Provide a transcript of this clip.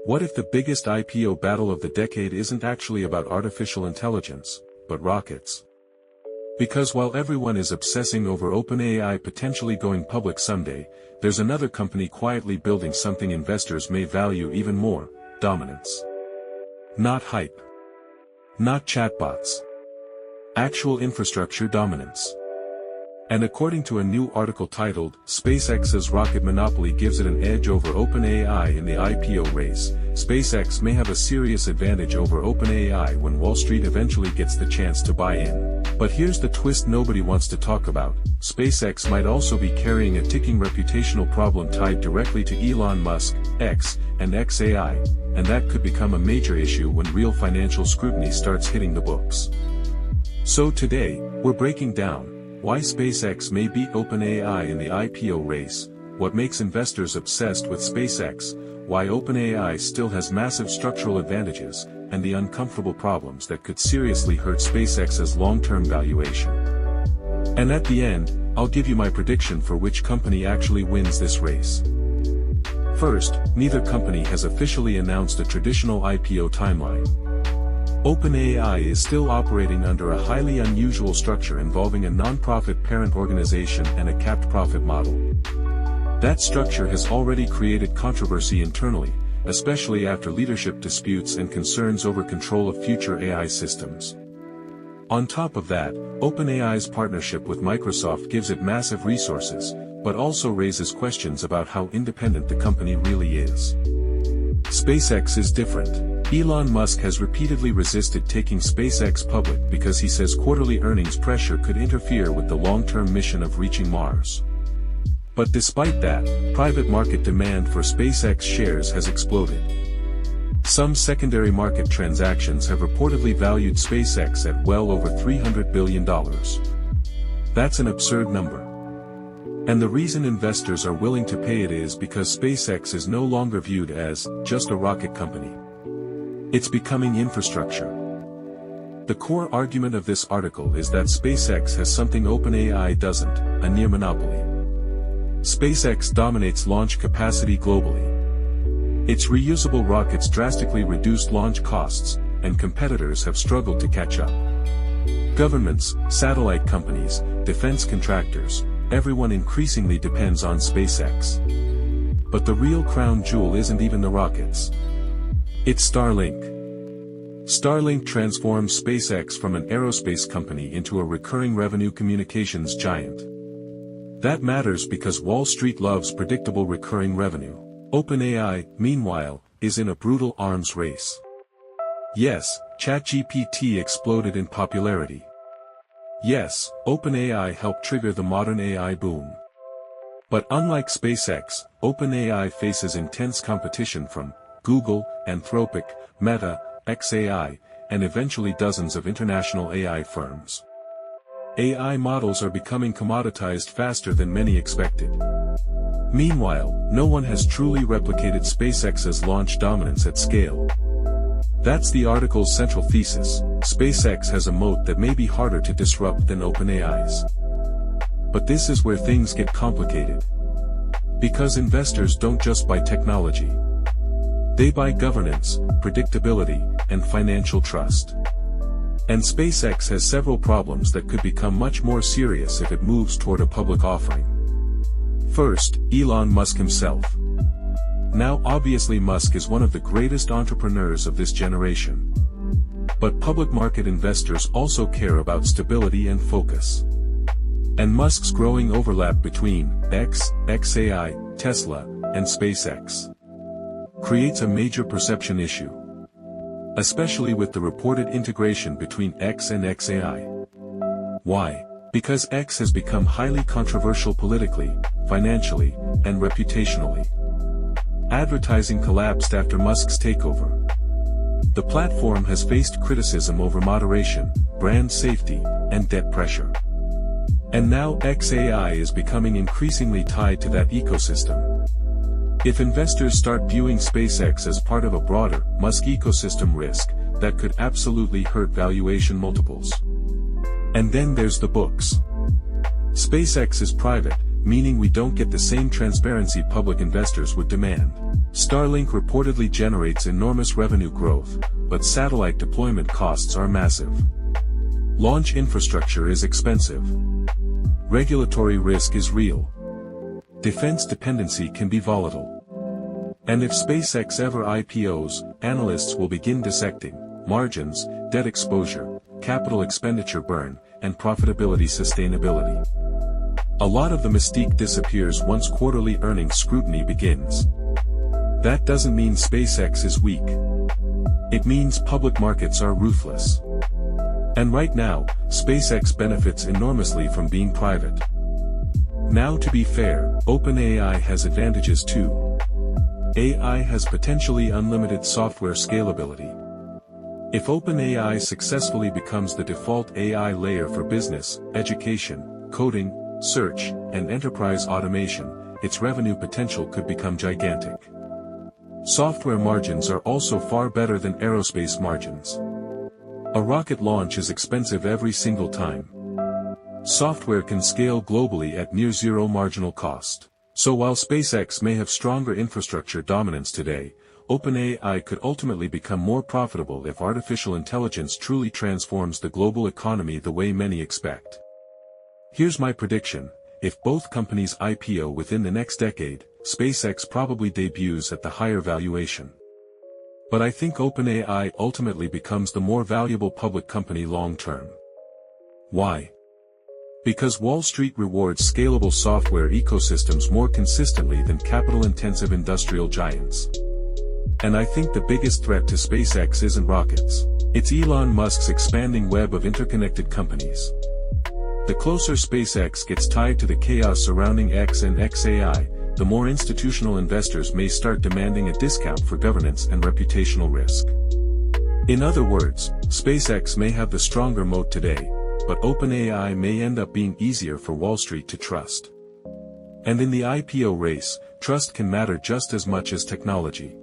What if the biggest IPO battle of the decade isn't actually about artificial intelligence, but rockets? Because while everyone is obsessing over OpenAI potentially going public someday, there's another company quietly building something investors may value even more: dominance. Not hype. Not chatbots. Actual infrastructure dominance. And according to a new article titled, "SpaceX's Rocket Monopoly Gives It an Edge Over OpenAI in the IPO Race," SpaceX may have a serious advantage over OpenAI when Wall Street eventually gets the chance to buy in. But here's the twist nobody wants to talk about: SpaceX might also be carrying a ticking reputational problem tied directly to Elon Musk, X, and XAI, and that could become a major issue when real financial scrutiny starts hitting the books. So today, we're breaking down why SpaceX may beat OpenAI in the IPO race, what makes investors obsessed with SpaceX, why OpenAI still has massive structural advantages, and the uncomfortable problems that could seriously hurt SpaceX's long-term valuation. And at the end, I'll give you my prediction for which company actually wins this race. First, neither company has officially announced a traditional IPO timeline. OpenAI is still operating under a highly unusual structure involving a non-profit parent organization and a capped profit model. That structure has already created controversy internally, especially after leadership disputes and concerns over control of future AI systems. On top of that, OpenAI's partnership with Microsoft gives it massive resources, but also raises questions about how independent the company really is. SpaceX is different. Elon Musk has repeatedly resisted taking SpaceX public because he says quarterly earnings pressure could interfere with the long-term mission of reaching Mars. But despite that, private market demand for SpaceX shares has exploded. Some secondary market transactions have reportedly valued SpaceX at well over $300 billion. That's an absurd number. And the reason investors are willing to pay it is because SpaceX is no longer viewed as just a rocket company. It's becoming infrastructure. The core argument of this article is that SpaceX has something OpenAI doesn't: a near monopoly. SpaceX dominates launch capacity globally. Its reusable rockets drastically reduced launch costs, and competitors have struggled to catch up. Governments, satellite companies, defense contractors, everyone increasingly depends on SpaceX. But the real crown jewel isn't even the rockets. It's Starlink. Starlink transforms SpaceX from an aerospace company into a recurring revenue communications giant. That matters because Wall Street loves predictable recurring revenue. OpenAI, meanwhile, is in a brutal arms race. Yes, ChatGPT exploded in popularity. Yes, OpenAI helped trigger the modern AI boom. But unlike SpaceX, OpenAI faces intense competition from Google, Anthropic, Meta, XAI, and eventually dozens of international AI firms. AI models are becoming commoditized faster than many expected. Meanwhile, no one has truly replicated SpaceX's launch dominance at scale. That's the article's central thesis: SpaceX has a moat that may be harder to disrupt than OpenAI's. But this is where things get complicated. Because investors don't just buy technology. They buy governance, predictability, and financial trust. And SpaceX has several problems that could become much more serious if it moves toward a public offering. First, Elon Musk himself. Now obviously Musk is one of the greatest entrepreneurs of this generation. But public market investors also care about stability and focus. And Musk's growing overlap between X, XAI, Tesla, and SpaceX creates a major perception issue. Especially with the reported integration between X and XAI. Why? Because X has become highly controversial politically, financially, and reputationally. Advertising collapsed after Musk's takeover. The platform has faced criticism over moderation, brand safety, and debt pressure. And now XAI is becoming increasingly tied to that ecosystem. If investors start viewing SpaceX as part of a broader Musk ecosystem risk, that could absolutely hurt valuation multiples. And then there's the books. SpaceX is private, meaning we don't get the same transparency public investors would demand. Starlink reportedly generates enormous revenue growth, but satellite deployment costs are massive. Launch infrastructure is expensive. Regulatory risk is real. Defense dependency can be volatile. And if SpaceX ever IPOs, analysts will begin dissecting margins, debt exposure, capital expenditure burn, and profitability sustainability. A lot of the mystique disappears once quarterly earnings scrutiny begins. That doesn't mean SpaceX is weak. It means public markets are ruthless. And right now, SpaceX benefits enormously from being private. Now to be fair, OpenAI has advantages too. AI has potentially unlimited software scalability. If OpenAI successfully becomes the default AI layer for business, education, coding, search, and enterprise automation, its revenue potential could become gigantic. Software margins are also far better than aerospace margins. A rocket launch is expensive every single time. Software can scale globally at near zero marginal cost. So while SpaceX may have stronger infrastructure dominance today, OpenAI could ultimately become more profitable if artificial intelligence truly transforms the global economy the way many expect. Here's my prediction: if both companies IPO within the next decade, SpaceX probably debuts at the higher valuation. But I think OpenAI ultimately becomes the more valuable public company long-term. Why? Because Wall Street rewards scalable software ecosystems more consistently than capital-intensive industrial giants. And I think the biggest threat to SpaceX isn't rockets. It's Elon Musk's expanding web of interconnected companies. The closer SpaceX gets tied to the chaos surrounding X and XAI, the more institutional investors may start demanding a discount for governance and reputational risk. In other words, SpaceX may have the stronger moat today, but OpenAI may end up being easier for Wall Street to trust. And in the IPO race, trust can matter just as much as technology.